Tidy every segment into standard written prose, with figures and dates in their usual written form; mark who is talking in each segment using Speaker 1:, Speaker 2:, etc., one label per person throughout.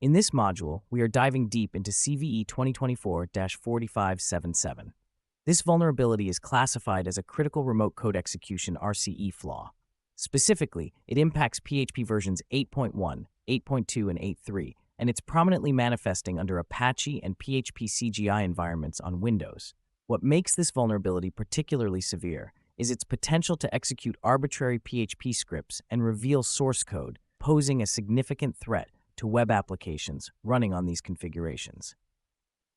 Speaker 1: In this module, we are diving deep into CVE 2024-4577. This vulnerability is classified as a critical remote code execution RCE flaw. Specifically, it impacts PHP versions 8.1, 8.2, and 8.3, and it's prominently manifesting under Apache and PHP-CGI environments on Windows. What makes this vulnerability particularly severe is its potential to execute arbitrary PHP scripts and reveal source code, posing a significant threat to web applications running on these configurations.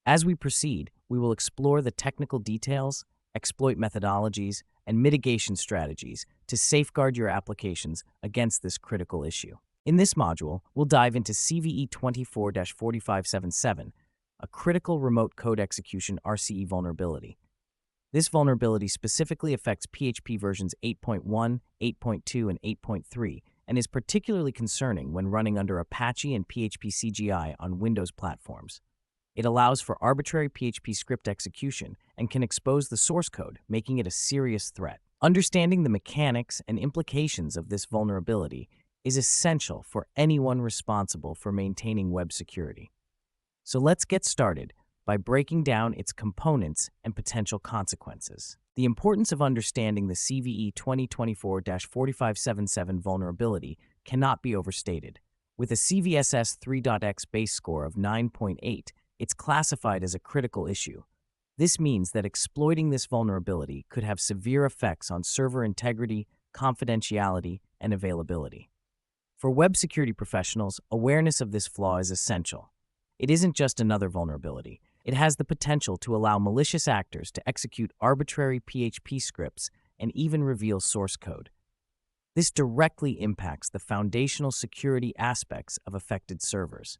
Speaker 1: As we proceed, we will explore the technical details, exploit methodologies, and mitigation strategies to safeguard your applications against this critical issue. In this module, we'll dive into CVE 24-4577, a critical remote code execution RCE vulnerability. This vulnerability specifically affects PHP versions 8.1, 8.2, and 8.3, and is particularly concerning when running under Apache and PHP-CGI on Windows platforms. It allows for arbitrary PHP script execution and can expose the source code, making it a serious threat. Understanding the mechanics and implications of this vulnerability is essential for anyone responsible for maintaining web security. So let's get started by breaking down its components and potential consequences. The importance of understanding the CVE 2024-4577 vulnerability cannot be overstated. With a CVSS 3.x base score of 9.8, it's classified as a critical issue. This means that exploiting this vulnerability could have severe effects on server integrity, confidentiality, and availability. For web security professionals, awareness of this flaw is essential. It isn't just another vulnerability. It has the potential to allow malicious actors to execute arbitrary PHP scripts and even reveal source code. This directly impacts the foundational security aspects of affected servers.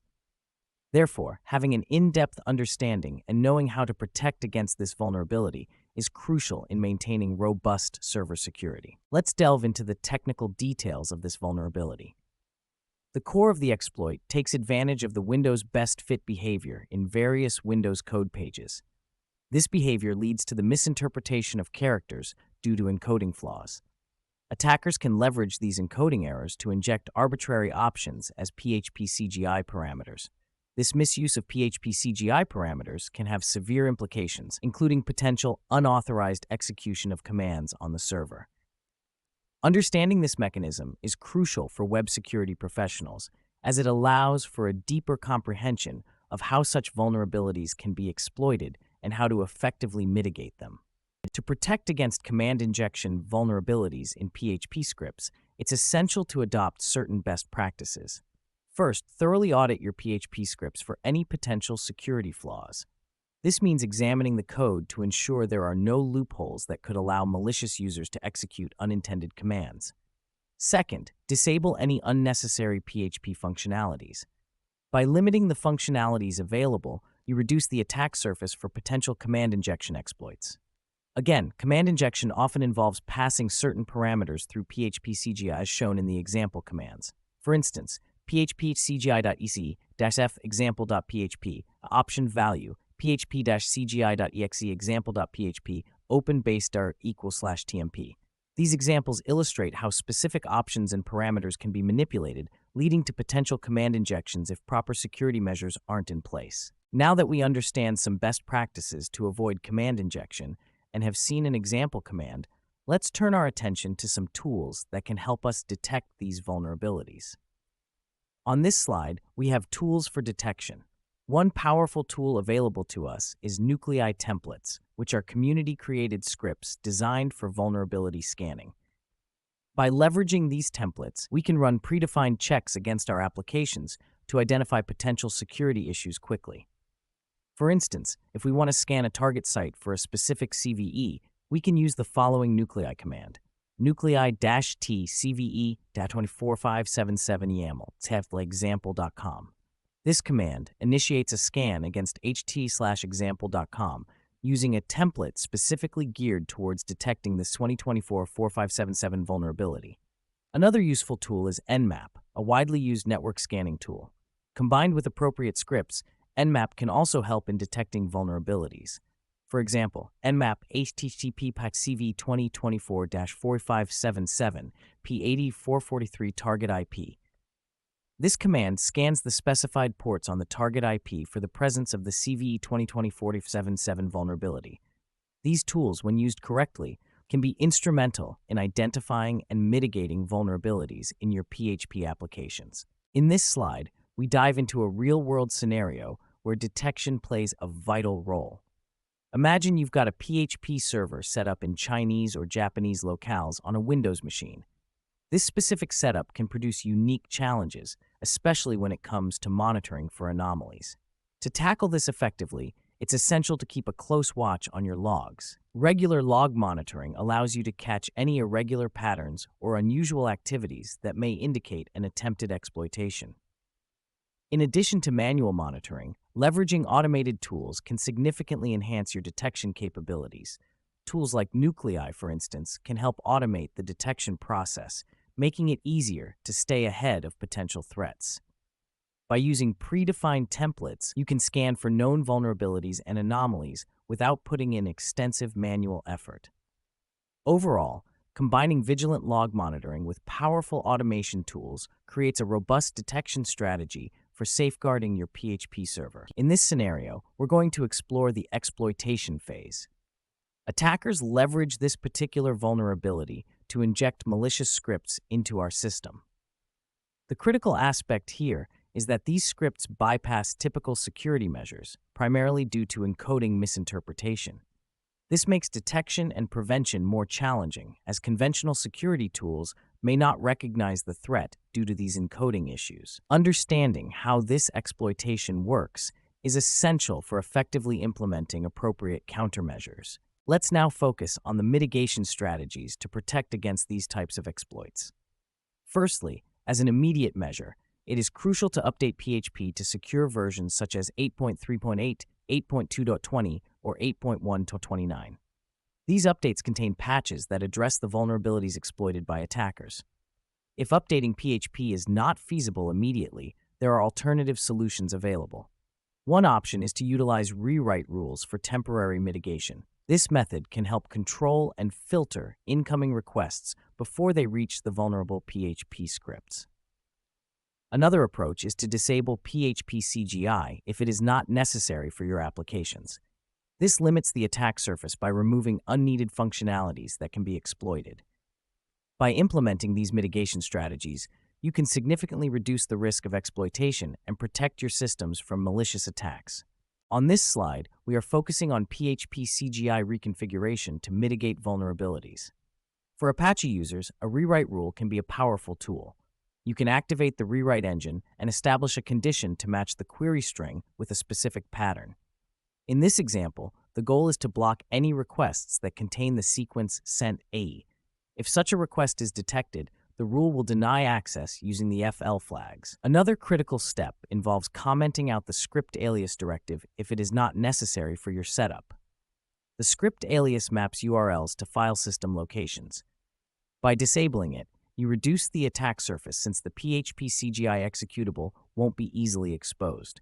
Speaker 1: Therefore, having an in-depth understanding and knowing how to protect against this vulnerability is crucial in maintaining robust server security. Let's delve into the technical details of this vulnerability. The core of the exploit takes advantage of the Windows best fit behavior in various Windows code pages. This behavior leads to the misinterpretation of characters due to encoding flaws. Attackers can leverage these encoding errors to inject arbitrary options as PHP-CGI parameters. This misuse of PHP-CGI parameters can have severe implications, including potential unauthorized execution of commands on the server. Understanding this mechanism is crucial for web security professionals, as it allows for a deeper comprehension of how such vulnerabilities can be exploited and how to effectively mitigate them. To protect against command injection vulnerabilities in PHP scripts, it's essential to adopt certain best practices. First, thoroughly audit your PHP scripts for any potential security flaws. This means examining the code to ensure there are no loopholes that could allow malicious users to execute unintended commands. Second, disable any unnecessary PHP functionalities. By limiting the functionalities available, you reduce the attack surface for potential command injection exploits. Again, command injection often involves passing certain parameters through PHP-CGI as shown in the example commands. For instance, php-cgi.ec-f example.php, option value, php-cgi.exe example.php, open base =/tmp. These examples illustrate how specific options and parameters can be manipulated, leading to potential command injections if proper security measures aren't in place. Now that we understand some best practices to avoid command injection and have seen an example command, let's turn our attention to some tools that can help us detect these vulnerabilities. On this slide, we have tools for detection. One powerful tool available to us is nuclei templates, which are community-created scripts designed for vulnerability scanning. By leveraging these templates, we can run predefined checks against our applications to identify potential security issues quickly. For instance, if we want to scan a target site for a specific CVE, we can use the following nuclei command: nuclei-t CVE-2024-4577 YAML example.com. This command initiates a scan against ht/example.com using a template specifically geared towards detecting this 2024-4577 vulnerability. Another useful tool is Nmap, a widely used network scanning tool. Combined with appropriate scripts, Nmap can also help in detecting vulnerabilities. For example, Nmap HTTP/CVE-2024-4577 P80-443 target IP. This command scans the specified ports on the target IP for the presence of the CVE-2024-4577 vulnerability. These tools, when used correctly, can be instrumental in identifying and mitigating vulnerabilities in your PHP applications. In this slide, we dive into a real-world scenario where detection plays a vital role. Imagine you've got a PHP server set up in Chinese or Japanese locales on a Windows machine. This specific setup can produce unique challenges, especially when it comes to monitoring for anomalies. To tackle this effectively, it's essential to keep a close watch on your logs. Regular log monitoring allows you to catch any irregular patterns or unusual activities that may indicate an attempted exploitation. In addition to manual monitoring, leveraging automated tools can significantly enhance your detection capabilities. Tools like Nuclei, for instance, can help automate the detection process, making it easier to stay ahead of potential threats. By using predefined templates, you can scan for known vulnerabilities and anomalies without putting in extensive manual effort. Overall, combining vigilant log monitoring with powerful automation tools creates a robust detection strategy for safeguarding your PHP server. In this scenario, we're going to explore the exploitation phase. Attackers leverage this particular vulnerability to inject malicious scripts into our system. The critical aspect here is that these scripts bypass typical security measures, primarily due to encoding misinterpretation. This makes detection and prevention more challenging, as conventional security tools may not recognize the threat due to these encoding issues. Understanding how this exploitation works is essential for effectively implementing appropriate countermeasures. Let's now focus on the mitigation strategies to protect against these types of exploits. Firstly, as an immediate measure, it is crucial to update PHP to secure versions such as 8.3.8, 8.2.20, or 8.1.29. These updates contain patches that address the vulnerabilities exploited by attackers. If updating PHP is not feasible immediately, there are alternative solutions available. One option is to utilize rewrite rules for temporary mitigation. This method can help control and filter incoming requests before they reach the vulnerable PHP scripts. Another approach is to disable PHP-CGI if it is not necessary for your applications. This limits the attack surface by removing unneeded functionalities that can be exploited. By implementing these mitigation strategies, you can significantly reduce the risk of exploitation and protect your systems from malicious attacks. On this slide, we are focusing on PHP-CGI reconfiguration to mitigate vulnerabilities. For Apache users, a rewrite rule can be a powerful tool. You can activate the rewrite engine and establish a condition to match the query string with a specific pattern. In this example, the goal is to block any requests that contain the sequence sent A. If such a request is detected, the rule will deny access using the FL flags. Another critical step involves commenting out the script alias directive if it is not necessary for your setup. The script alias maps URLs to file system locations. By disabling it, you reduce the attack surface since the PHP-CGI executable won't be easily exposed.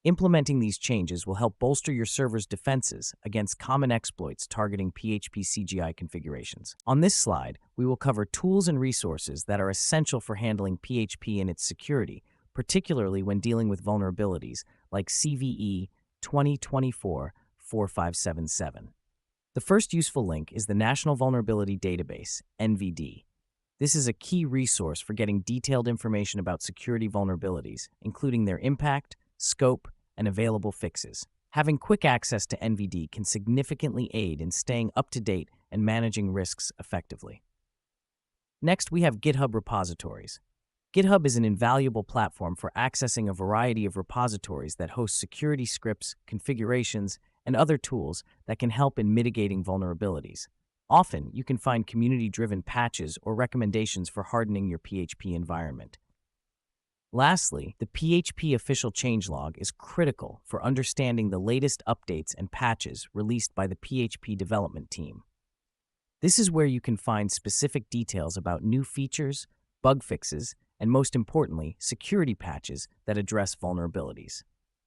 Speaker 1: Implementing these changes will help bolster your server's defenses against common exploits targeting PHP-CGI configurations. On this slide, we will cover tools and resources that are essential for handling PHP and its security, particularly when dealing with vulnerabilities like CVE-2024-4577. The first useful link is the National Vulnerability Database, NVD. This is a key resource for getting detailed information about security vulnerabilities, including their impact, scope, and available fixes. Having quick access to NVD can significantly aid in staying up to date and managing risks effectively. Next, we have GitHub repositories. GitHub is an invaluable platform for accessing a variety of repositories that host security scripts, configurations, and other tools that can help in mitigating vulnerabilities. Often, you can find community-driven patches or recommendations for hardening your PHP environment. Lastly, the PHP official changelog is critical for understanding the latest updates and patches released by the PHP development team. This is where you can find specific details about new features, bug fixes, and most importantly, security patches that address vulnerabilities.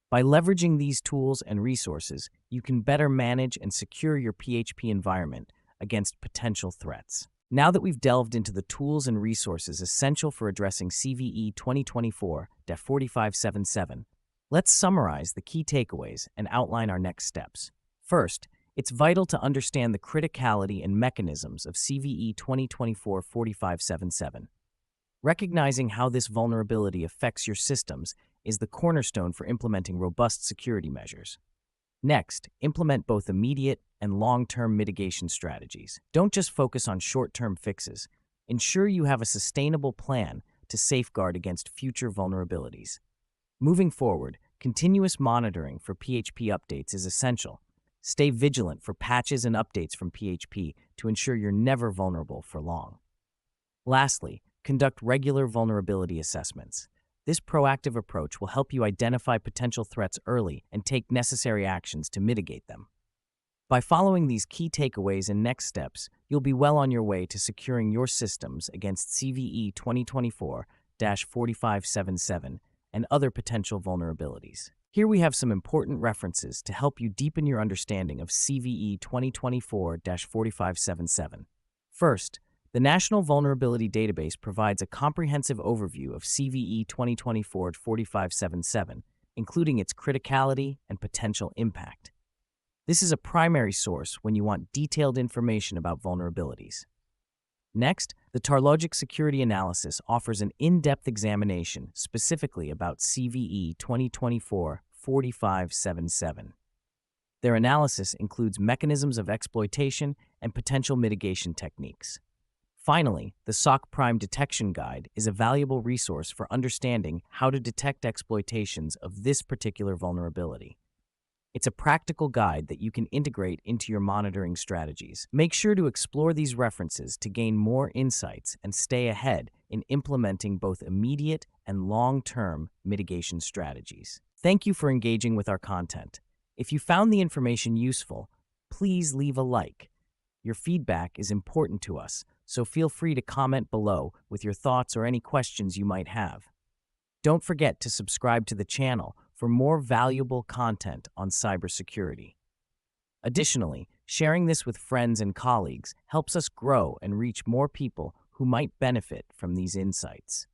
Speaker 1: By leveraging these tools and resources, you can better manage and secure your PHP environment against potential threats. Now that we've delved into the tools and resources essential for addressing CVE 2024-4577, let's summarize the key takeaways and outline our next steps. First, it's vital to understand the criticality and mechanisms of CVE 2024-4577. Recognizing how this vulnerability affects your systems is the cornerstone for implementing robust security measures. Next, implement both immediate and long-term mitigation strategies. Don't just focus on short-term fixes. Ensure you have a sustainable plan to safeguard against future vulnerabilities. Moving forward, continuous monitoring for PHP updates is essential. Stay vigilant for patches and updates from PHP to ensure you're never vulnerable for long. Lastly, conduct regular vulnerability assessments. This proactive approach will help you identify potential threats early and take necessary actions to mitigate them. By following these key takeaways and next steps, you'll be well on your way to securing your systems against CVE 2024-4577 and other potential vulnerabilities. Here we have some important references to help you deepen your understanding of CVE 2024-4577. First, the National Vulnerability Database provides a comprehensive overview of CVE 2024-4577, including its criticality and potential impact. This is a primary source when you want detailed information about vulnerabilities. Next, the Tarlogic Security Analysis offers an in-depth examination specifically about CVE 2024-4577. Their analysis includes mechanisms of exploitation and potential mitigation techniques. Finally, the SOC Prime Detection Guide is a valuable resource for understanding how to detect exploitations of this particular vulnerability. It's a practical guide that you can integrate into your monitoring strategies. Make sure to explore these references to gain more insights and stay ahead in implementing both immediate and long-term mitigation strategies. Thank you for engaging with our content. If you found the information useful, please leave a like. Your feedback is important to us, so feel free to comment below with your thoughts or any questions you might have. Don't forget to subscribe to the channel for more valuable content on cybersecurity. Additionally, sharing this with friends and colleagues helps us grow and reach more people who might benefit from these insights.